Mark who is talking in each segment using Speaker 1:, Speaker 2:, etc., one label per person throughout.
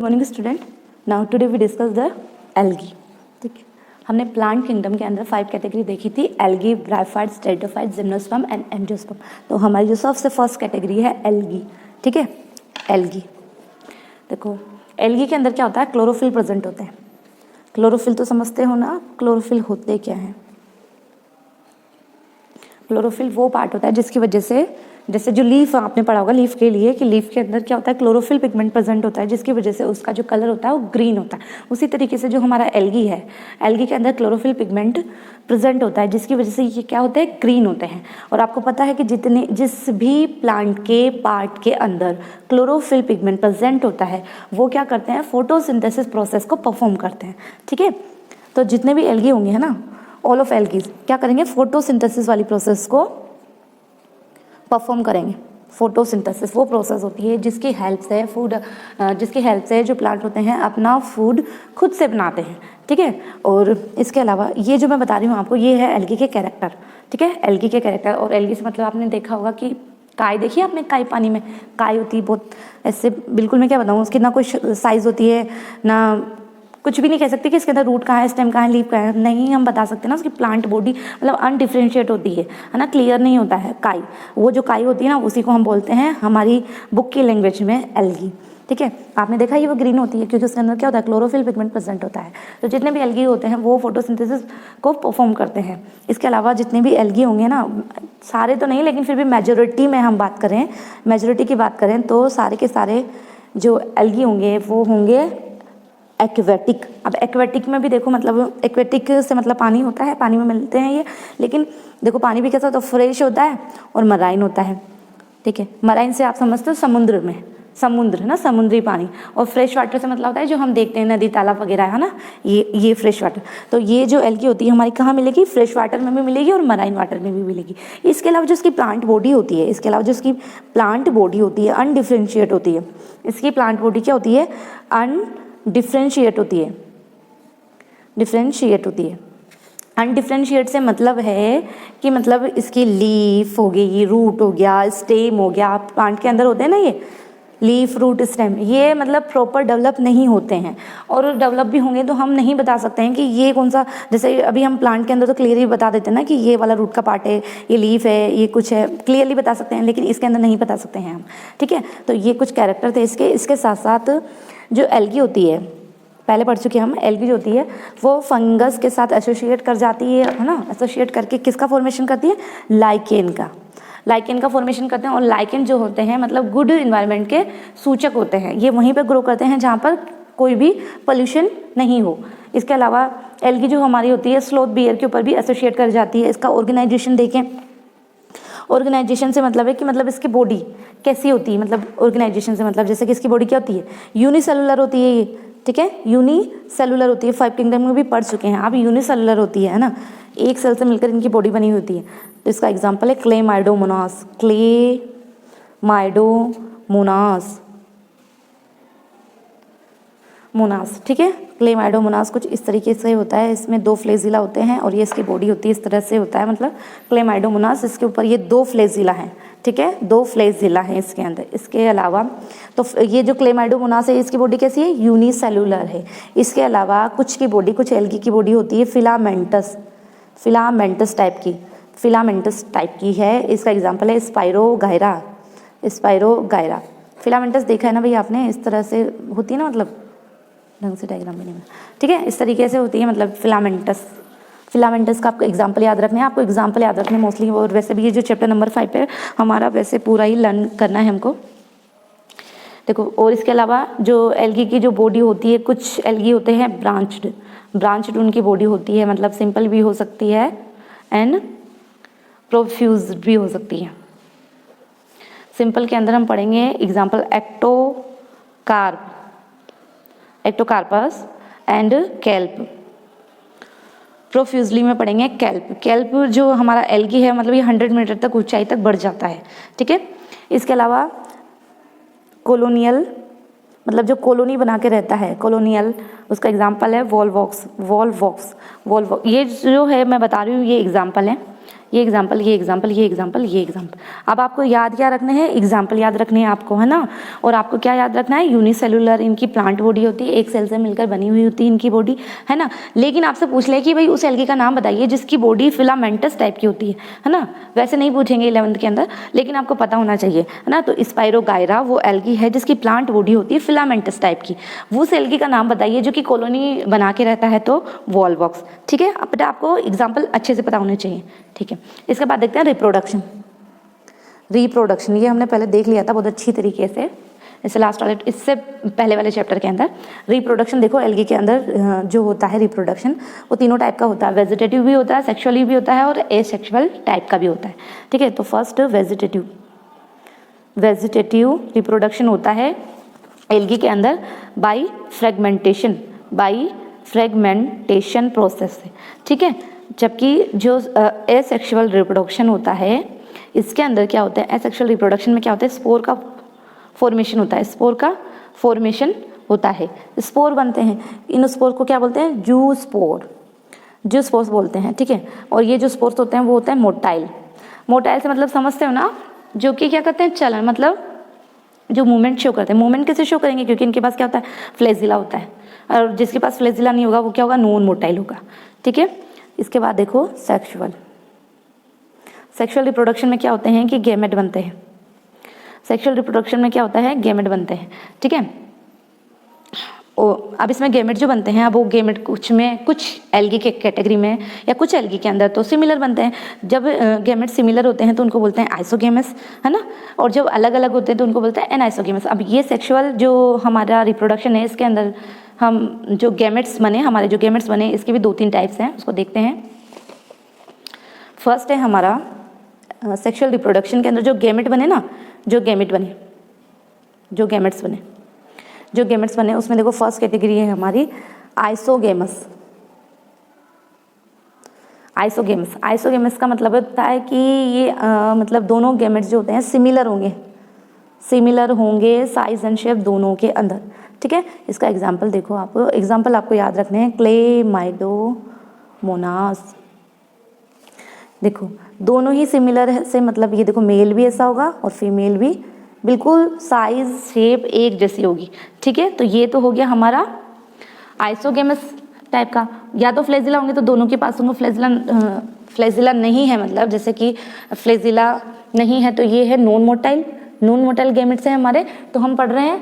Speaker 1: Morning student, now today we discuss the algae. ठीक है, हमने प्लांट किंगडम के अंदर 5 कैटेगरी देखी थी, algae, bryophyte, pteridophyte, gymnosperm and angiosperm. तो हमारी जो सबसे फर्स्ट कैटेगरी है एल्गी। ठीक है, एल्गी देखो, एल्गी के अंदर क्या होता है, क्लोरोफिल प्रेजेंट होते हैं। क्लोरोफिल तो समझते हो ना, क्लोरोफिल होते क्या है? क्लोरोफिल वो पार्ट होता है जिसकी वजह से, जैसे जो लीफ आपने पढ़ा होगा लीफ के लिए, कि लीफ के अंदर क्या होता है, क्लोरोफिल पिगमेंट प्रेजेंट होता है जिसकी वजह से उसका जो कलर होता है वो ग्रीन होता है। उसी तरीके से जो हमारा एल्गी है, एल्गी के अंदर क्लोरोफिल पिगमेंट प्रेजेंट होता है जिसकी वजह से ये क्या होते हैं, ग्रीन होते हैं। और आपको पता है कि जिस भी प्लांट के पार्ट के अंदर क्लोरोफिल पिगमेंट प्रेजेंट होता है वो क्या करते हैं, फोटोसिंथेसिस प्रोसेस को परफॉर्म करते हैं। ठीक है, तो जितने भी एल्गी होंगे है ना, ऑल ऑफ एल्गीज क्या करेंगे, फोटोसिंथेसिस वाली प्रोसेस को परफॉर्म करेंगे। फोटोसिंथेसिस वो प्रोसेस होती है जिसकी हेल्प से जो प्लांट होते हैं अपना फूड खुद से बनाते हैं। ठीक है, और इसके अलावा ये जो मैं बता रही हूँ आपको, ये है एल्गी के कैरेक्टर। ठीक है, एल्गी के कैरेक्टर। और एल्गी से मतलब आपने देखा होगा कि काई देखी आपने, काई पानी में काई होती है बहुत ऐसे, बिल्कुल मैं क्या बताऊँ, उसकी ना कोई साइज़ होती है ना, कुछ भी नहीं कह सकते कि इसके अंदर रूट कहाँ है, स्टेम कहाँ है, लीफ कहाँ है, नहीं हम बता सकते ना। उसकी प्लांट बॉडी मतलब अनडिफरेंशिएट होती है ना, क्लियर नहीं होता है काई। वो जो काई होती है ना, उसी को हम बोलते हैं हमारी बुक की लैंग्वेज में एल्गी। ठीक है, आपने देखा ये वो ग्रीन होती है क्योंकि उसके अंदर क्या होता है, क्लोरोफिल पिगमेंट प्रेजेंट होता है। तो जितने भी एल्गी होते हैं वो फोटोसिंथेसिस को परफॉर्म करते हैं। इसके अलावा जितने भी एल्गी होंगे ना, सारे तो नहीं लेकिन फिर भी मेजोरिटी में हम बात करें, मेजोरिटी की बात करें तो सारे के सारे जो एल्गी होंगे वो होंगे एक्वेटिक। अब एक्वेटिक में भी देखो, मतलब एक्वेटिक से मतलब पानी होता है, पानी में मिलते हैं ये, लेकिन देखो पानी भी कैसा होता है, फ्रेश होता है, और मराइन होता है। ठीक है, मराइन से आप समझते हो समुद्र में, समुद्र है ना, समुद्री पानी। और फ्रेश वाटर से मतलब होता है जो हम देखते हैं नदी तालाब वगैरह है ना, ये फ्रेश वाटर। तो ये जो एल्गी होती है हमारी कहाँ मिलेगी, फ्रेश वाटर में भी मिलेगी और मराइन वाटर में भी मिलेगी। इसके अलावा जो इसकी प्लांट बॉडी होती है, अनडिफरेंशिएट होती है। इसकी प्लांट बॉडी क्या होती है, डिफरेंशिएट होती है। अनडिफरेंशिएट से मतलब है कि मतलब इसकी लीफ हो गई, रूट हो गया, स्टेम हो गया, प्लांट के अंदर होते हैं ना ये लीफ, रूट, स्टेम, ये मतलब प्रॉपर डेवलप नहीं होते हैं। और डेवलप भी होंगे तो हम नहीं बता सकते हैं कि ये कौन सा, जैसे अभी हम प्लांट के अंदर तो क्लियरली बता देते हैं ना कि ये वाला रूट का पार्ट है, ये लीफ है, ये कुछ है, क्लियरली बता सकते हैं, लेकिन इसके अंदर नहीं बता सकते हैं हम। ठीक है, तो ये कुछ कैरेक्टर थे इसके साथ साथ जो एल्गी होती है, पहले पढ़ चुके हम, एल्गी जो होती है वो फंगस के साथ एसोसिएट कर जाती है ना, एसोसिएट करके किसका फॉर्मेशन करती है, लाइकेन का फॉर्मेशन करते हैं। और लाइकेन जो होते हैं मतलब गुड इन्वायरमेंट के सूचक होते हैं, ये वहीं पर ग्रो करते हैं जहाँ पर कोई भी पोल्यूशन नहीं हो। इसके अलावा एल्गी जो हमारी होती है स्लोथ बियर के ऊपर भी एसोसिएट कर जाती है। इसका ऑर्गेनाइजेशन देखें, ऑर्गेनाइजेशन से मतलब है कि मतलब इसकी बॉडी कैसी होती है, मतलब ऑर्गेनाइजेशन से मतलब जैसे कि इसकी बॉडी क्या होती है, यूनिसेलुलर होती है ये। ठीक है, यूनिसेलुलर होती है, 5 किंगडम में भी पढ़ चुके हैं आप, यूनिसेलुलर होती है ना, एक सेल से मिलकर इनकी बॉडी बनी होती है। तो इसका एग्जाम्पल है क्लेमाइडोमोनास। ठीक है, क्लेमाइडोमोनास कुछ इस तरीके से होता है, इसमें 2 फ्लेजिला होते हैं और ये इसकी बॉडी होती है, इस तरह से होता है मतलब क्लेमाइडोमोनास। इसके ऊपर ये 2 फ्लेजिला हैं। ठीक है, 2 फ्लेजिला हैं इसके अंदर। इसके अलावा तो ये जो क्लेमाइडोमोनास है इसकी बॉडी कैसी है, यूनिसेलुलर है। इसके अलावा कुछ एल्गी की बॉडी होती है फिलामेंटस टाइप की है। इसका एग्जाम्पल है स्पाइरोगायरा। फिलामेंटस देखा है ना भाई आपने, इस तरह से होती है ना, मतलब ढंग से डायग्राम भी नहीं बना। ठीक है, इस तरीके से होती है मतलब फिलामेंटस का आपको एग्जाम्पल याद रखना है, मोस्टली। और वैसे भी ये जो चैप्टर नंबर 5 है हमारा, वैसे पूरा ही लर्न करना है हमको। देखो, और इसके अलावा जो एल्गी की जो बॉडी होती है, कुछ एल्गी होते हैं ब्रांच्ड उनकी बॉडी होती है, मतलब सिंपल भी हो सकती है एंड प्रोफ्यूज भी हो सकती है। सिंपल के अंदर हम पढ़ेंगे example Ectocarpus and kelp. Profusely में पढ़ेंगे कैल्प जो हमारा एल्गी है, मतलब ये 100 मीटर तक ऊंचाई तक बढ़ जाता है। ठीक है, इसके अलावा कॉलोनियल, मतलब जो कॉलोनी बना के रहता है, कॉलोनियल, उसका एग्जाम्पल है वॉलवॉक्स। ये जो है मैं बता रही हूँ, ये एग्जाम्पल है, ये एग्जाम्पल, ये एग्जाम्पल, ये एग्जाम्पल, ये एग्जाम्पल। अब आपको याद क्या रखने हैं? एग्जाम्पल याद रखने हैं आपको, है ना। और आपको क्या याद रखना है? यूनिसेलुलर इनकी प्लांट बॉडी होती है, एक सेल से मिलकर बनी हुई होती है इनकी बॉडी, है ना। लेकिन आपसे पूछ ले कि भाई उस एल्गी का नाम बताइए जिसकी बॉडी फिलामेंटस टाइप की होती है ना। वैसे नहीं पूछेंगे 11th के अंदर, लेकिन आपको पता होना चाहिए, है ना। तो स्पाइरोगायरा वो एल्गी है जिसकी प्लांट बॉडी होती है फिलामेंटस टाइप की। वो उस एल्गी का नाम बताइए जो कि कॉलोनी बना के रहता है, तो वॉलवॉक्स। ठीक है, अब आपको एग्जाम्पल अच्छे से पता होने चाहिए। ठीक है, इसके बाद देखते हैं रिप्रोडक्शन। रिप्रोडक्शन ये हमने पहले देख लिया था बहुत अच्छी तरीके से, इससे लास्ट वाले, इससे पहले वाले चैप्टर के अंदर। रिप्रोडक्शन देखो एल्गी के अंदर जो होता है रिप्रोडक्शन, वो तीनों टाइप का होता है। वेजिटेटिव भी होता है, सेक्सुअली भी होता है, और एसेक्सुअल टाइप का भी होता है। ठीक है, तो फर्स्ट वेजिटेटिव रिप्रोडक्शन होता है एल्गी के अंदर बाई फ्रेगमेंटेशन प्रोसेस से। ठीक है, जबकि जो एसेक्सुअल रिप्रोडक्शन होता है इसके अंदर क्या होता है? एसेक्सुअल रिप्रोडक्शन में क्या होता है? स्पोर का फॉर्मेशन होता है, स्पोर का फॉर्मेशन होता है, स्पोर बनते हैं। इन स्पोर को क्या बोलते हैं? जू स्पोर्स बोलते हैं। ठीक है, और ये जो स्पोर्स होते हैं वो होते हैं मोटाइल। मोटाइल से मतलब समझते हो ना, जो कि क्या करते हैं? चलन, मतलब जो मूवमेंट शो करते हैं। मूवमेंट कैसे शो करेंगे? क्योंकि इनके पास क्या होता है? फ्लैजिला होता है, और जिसके पास फ्लैजिला नहीं होगा वो क्या होगा? नॉन मोटाइल होगा। ठीक है, इसके बाद देखो सेक्सुअल रिप्रोडक्शन में क्या होते हैं कि गैमेट बनते हैं। सेक्सुअल रिप्रोडक्शन में क्या होता है? गैमेट बनते हैं। ठीक है, अब इसमें गैमेट जो बनते हैं, अब वो गैमेट कुछ एल्गी के कैटेगरी में या कुछ एल्गी के अंदर तो सिमिलर बनते हैं। जब गैमेट सिमिलर होते हैं तो उनको बोलते हैं आइसोगेमस, है ना। और जब अलग अलग होते हैं तो उनको बोलते हैं एनाइसोगेमस। अब ये सेक्सुअल जो हमारा रिप्रोडक्शन है इसके अंदर हम जो हमारे जो गैमेट्स बने इसके भी 2-3 टाइप्स हैं, उसको देखते हैं। फर्स्ट है हमारा सेक्सुअल रिप्रोडक्शन के अंदर जो गैमेट बने ना, जो गैमेट्स बने उसमें देखो फर्स्ट कैटेगरी है हमारी आइसोगेमस का मतलब होता है कि ये मतलब दोनों गैमेट्स जो होते हैं सिमिलर होंगे साइज एंड शेप दोनों के अंदर। ठीक है, इसका एग्जाम्पल देखो, आपको याद रखने हैं। क्लेमाइडोमोनास, देखो दोनों ही सिमिलर से, मतलब ये देखो मेल भी ऐसा होगा और फीमेल भी बिल्कुल साइज शेप एक जैसी होगी। ठीक है, तो ये तो हो गया हमारा आइसोगेमस टाइप का। या तो फ्लैजिला होंगे तो दोनों के पास होंगे, फ्लैजिला नहीं है, मतलब जैसे कि फ्लैजिला नहीं है तो ये है नॉन मोटाइल गैमेट्स हैं हमारे, तो हम पढ़ रहे हैं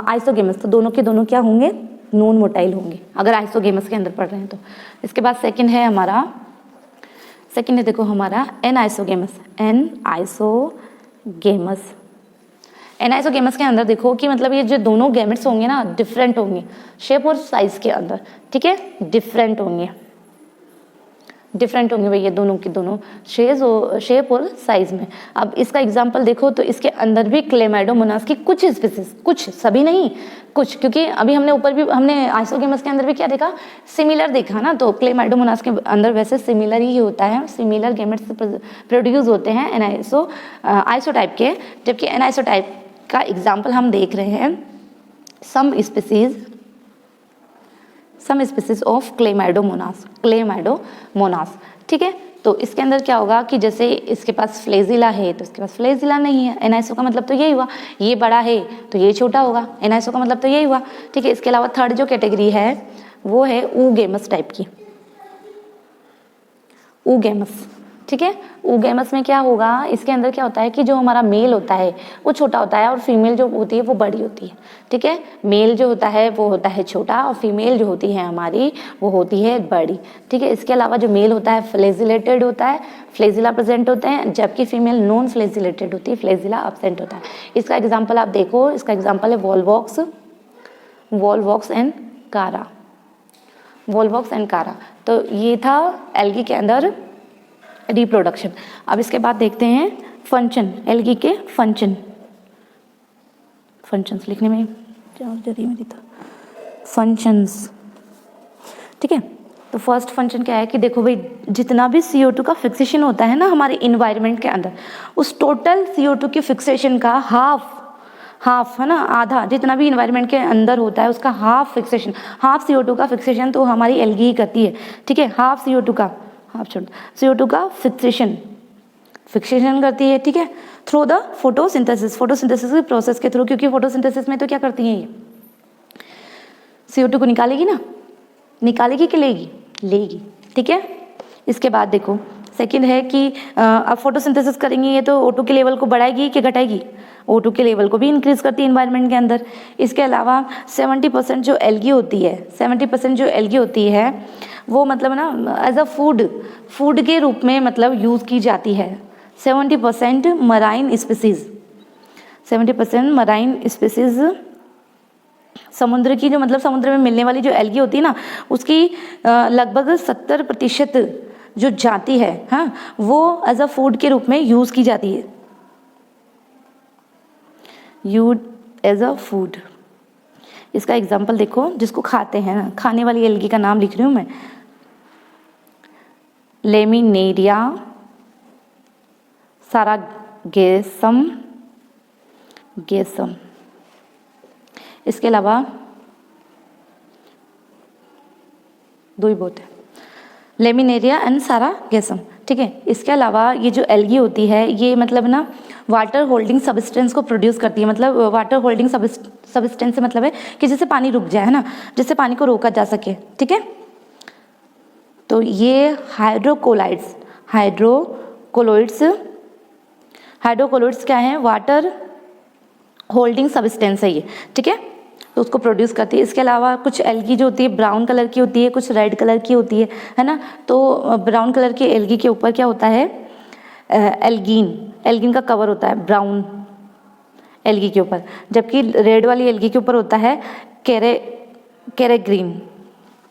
Speaker 1: आइसोगेमस, तो दोनों के दोनों क्या होंगे? नॉन मोटाइल होंगे अगर आइसोगेमस के अंदर पढ़ रहे हैं तो। इसके बाद सेकंड है देखो हमारा एनाइसोगेमस के अंदर देखो कि मतलब ये जो दोनों गैमेट्स होंगे ना डिफरेंट होंगे शेप और साइज के अंदर। ठीक है, डिफरेंट होंगे भैया दोनों की दोनों शेप और साइज में। अब इसका एग्जांपल देखो तो इसके अंदर भी क्लेमाइडोमोनास की कुछ स्पीसीज, कुछ सभी नहीं कुछ, क्योंकि अभी हमने आइसोगेमस के अंदर भी क्या देखा? सिमिलर देखा ना। तो क्लेमाइडोमोनास के अंदर वैसे सिमिलर ही होता है, सिमिलर गैमेट्स प्रोड्यूस होते हैं आइसोटाइप के। जबकि एनाइसोटाइप का एग्जाम्पल हम देख रहे हैं सम स्पीसीज ऑफ क्लेमाइडोमोनास। ठीक है, तो इसके अंदर क्या होगा कि जैसे इसके पास फ्लैजिला है तो इसके पास फ्लैजिला नहीं है। एनाइसो का मतलब तो यही हुआ, ये बड़ा है तो ये छोटा होगा, एनाइसो का मतलब तो यही हुआ। ठीक है, इसके अलावा थर्ड जो कैटेगरी है वो है ऊगेमस टाइप की, ऊगेमस। ठीक है, ऊगेमस में क्या होगा? इसके अंदर क्या होता है कि जो हमारा मेल होता है वो छोटा होता है और फीमेल जो होती है वो बड़ी होती है। ठीक है, मेल जो होता है वो होता है छोटा और फीमेल जो होती है हमारी वो होती है बड़ी। ठीक है, इसके अलावा जो मेल होता है फ्लैजिलेटेड होता है, फ्लैजिला प्रेजेंट होते हैं, जबकि फीमेल नॉन फ्लैजिलेटेड होती है, फ्लैजिला एब्सेंट होता है। इसका एग्जाम्पल आप देखो, इसका एग्जाम्पल है वॉलवॉक्स एंड कारा। तो ये था एल्गी के अंदर रिप्रोडक्शन। अब इसके बाद देखते हैं फंक्शन, एल्गी के फंक्शंस लिखने में जरिए मेरी था फंक्शंस। ठीक है, तो फर्स्ट फंक्शन क्या है कि देखो भाई जितना भी CO2 का फिक्सेशन होता है ना हमारे इन्वायरमेंट के अंदर, उस टोटल CO2 की फिक्सेशन का हाफ है ना, आधा जितना भी इन्वायरमेंट के अंदर होता है उसका हाफ CO2 का फिक्सेशन तो हमारी एल्गी ही करती है। ठीक है, हाफ ऑप्शन CO2 का फिक्सेशन करती है, ठीक है, थ्रू द फोटोसिंथेसिस के प्रोसेस के थ्रू, क्योंकि फोटोसिंथेसिस में तो क्या करती हैं ये CO2 को निकालेगी ना, निकालेगी कि लेगी, ठीक है। इसके बाद देखो सेकंड है कि अब फोटोसिंथेसिस करेंगी ये तो O2 के लेवल को बढ़ाएगी कि घटाएगी, O2 के लेवल को भी इंक्रीज करती है इन्वायरमेंट के अंदर। इसके अलावा 70% जो एल्गी होती है, 70% जो एल्गी होती है वो मतलब ना एज अ फूड के रूप में मतलब यूज़ की जाती है। 70% मराइन स्पीसीज, 70% मराइन स्पीसीज समुद्र की जो मतलब समुद्र में मिलने वाली जो एल्गी होती है ना उसकी लगभग 70% जो जाती है, हाँ, वो एज अ फूड के रूप में यूज़ की जाती है, यूज एज अ फूड। इसका एग्जाम्पल देखो, जिसको खाते हैं ना, खाने वाली एल्गी का नाम लिख रही हूँ मैं, लेमिनेरिया सारागेसम। इसके अलावा दो ही बहुत है, लेमिनेरिया एंड सारागेसम, ठीक है। इसके अलावा ये जो एल्गी होती है ये मतलब ना वाटर होल्डिंग सब्सटेंस को प्रोड्यूस करती है। मतलब वाटर होल्डिंग सब्सटेंस से मतलब है कि जिससे पानी रुक जाए, है ना, जिससे पानी को रोका जा सके, ठीक है। तो ये हाइड्रोकोलोइड्स क्या है, वाटर होल्डिंग सब्सटेंस है ये, ठीक है, तो उसको प्रोड्यूस करती है। इसके अलावा कुछ एल्गी जो होती है ब्राउन कलर की होती है, कुछ रेड कलर की होती है ना। तो ब्राउन कलर की एल्गी के ऊपर क्या होता है, एल्गिन का कवर होता है ब्राउन एल्गी के ऊपर, जबकि रेड वाली एल्गी के ऊपर होता है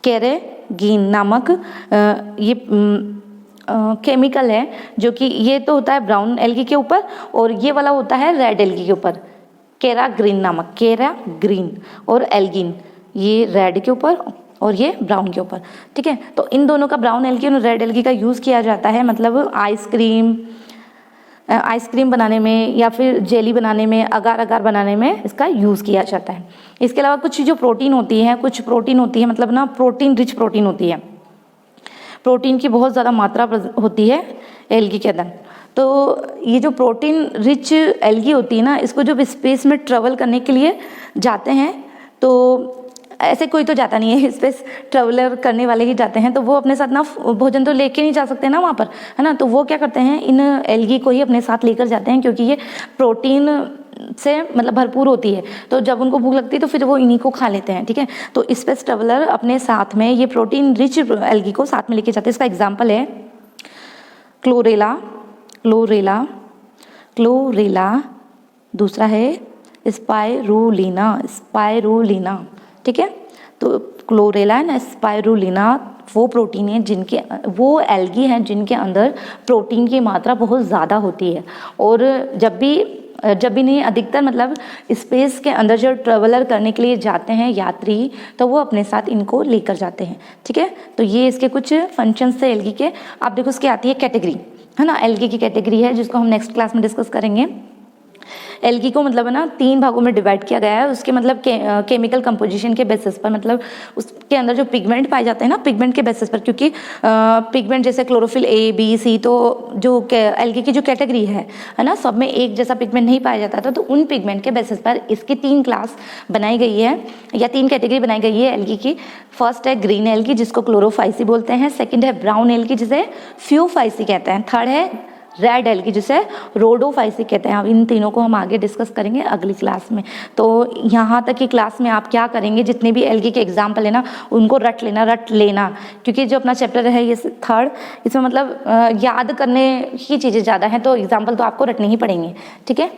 Speaker 1: कैरेगीन नामक ये केमिकल है, जो कि ये तो होता है ब्राउन एल्गी के ऊपर और ये वाला होता है रेड एल्गी के ऊपर, कैराग्रीन और एल्गिन, ये रेड के ऊपर और ये ब्राउन के ऊपर, ठीक है। तो इन दोनों का, ब्राउन एल्गी और रेड एल्गी का यूज़ किया जाता है मतलब आइसक्रीम बनाने में या फिर जेली बनाने में, अगार बनाने में इसका यूज़ किया जाता है। इसके अलावा कुछ जो प्रोटीन होती है मतलब ना प्रोटीन रिच प्रोटीन होती है, प्रोटीन की बहुत ज़्यादा मात्रा होती है एल्गी के अंदर। तो ये जो प्रोटीन रिच एल्गी होती है ना, इसको जब स्पेस में ट्रेवल करने के लिए जाते हैं, तो ऐसे कोई तो जाता नहीं है, स्पेस ट्रेवलर करने वाले ही जाते हैं, तो वो अपने साथ ना भोजन तो लेके नहीं जा सकते ना वहाँ पर, है ना। तो वो क्या करते हैं, इन एल्गी को ही अपने साथ लेकर जाते हैं, क्योंकि ये प्रोटीन से मतलब भरपूर होती है। तो जब उनको भूख लगती है तो फिर वो इन्हीं को खा लेते हैं, ठीक है। तो स्पेस ट्रेवलर अपने साथ में ये प्रोटीन रिच एल्गी को साथ में लेके जाते हैं। इसका एग्जाम्पल है क्लोरेला, दूसरा है स्पाइरुलिना, ठीक है। तो क्लोरेला एंड स्पाइरुलिना वो प्रोटीन है वो एल्गी हैं जिनके अंदर प्रोटीन की मात्रा बहुत ज़्यादा होती है, और जब भी नहीं, अधिकतर मतलब स्पेस के अंदर जो ट्रेवलर करने के लिए जाते हैं यात्री, तो वो अपने साथ इनको लेकर जाते हैं, ठीक है। तो ये इसके कुछ फंक्शंस थे एल्गी के। आप देखो उसकी आती है कैटेगरी, है ना, एल्गी की कैटेगरी है जिसको हम नेक्स्ट क्लास में डिस्कस करेंगे। एल्गी को मतलब है ना 3 भागों में डिवाइड किया गया है, उसके मतलब केमिकल कंपोजिशन के बेसिस पर, मतलब उसके अंदर जो पिगमेंट पाए जाते हैं ना, पिगमेंट के बेसिस पर, क्योंकि पिगमेंट जैसे क्लोरोफिल A, B, C, तो जो एल्गी की जो कैटेगरी है ना, सब में एक जैसा पिगमेंट नहीं पाया जाता था। तो उन पिगमेंट के बेसिस पर इसकी 3 क्लास बनाई गई है या 3 कैटेगरी बनाई गई है एल्गी की। फर्स्ट है ग्रीन एल्गी जिसको क्लोरोफाइसी बोलते हैं, सेकेंड है ब्राउन एल्गी जिसे फ्यूफाइसी कहते हैं, थर्ड है रेड एल्गी जिसे रोडोफाइसी कहते हैं। अब इन तीनों को हम आगे डिस्कस करेंगे अगली क्लास में। तो यहाँ तक की क्लास में आप क्या करेंगे, जितने भी एल्गी के एग्जाम्पल है ना उनको रट लेना, क्योंकि जो अपना चैप्टर है ये थर्ड, इसमें मतलब याद करने की चीज़ें ज़्यादा हैं, तो एग्जाम्पल तो आपको रटने ही पड़ेंगे, ठीक है।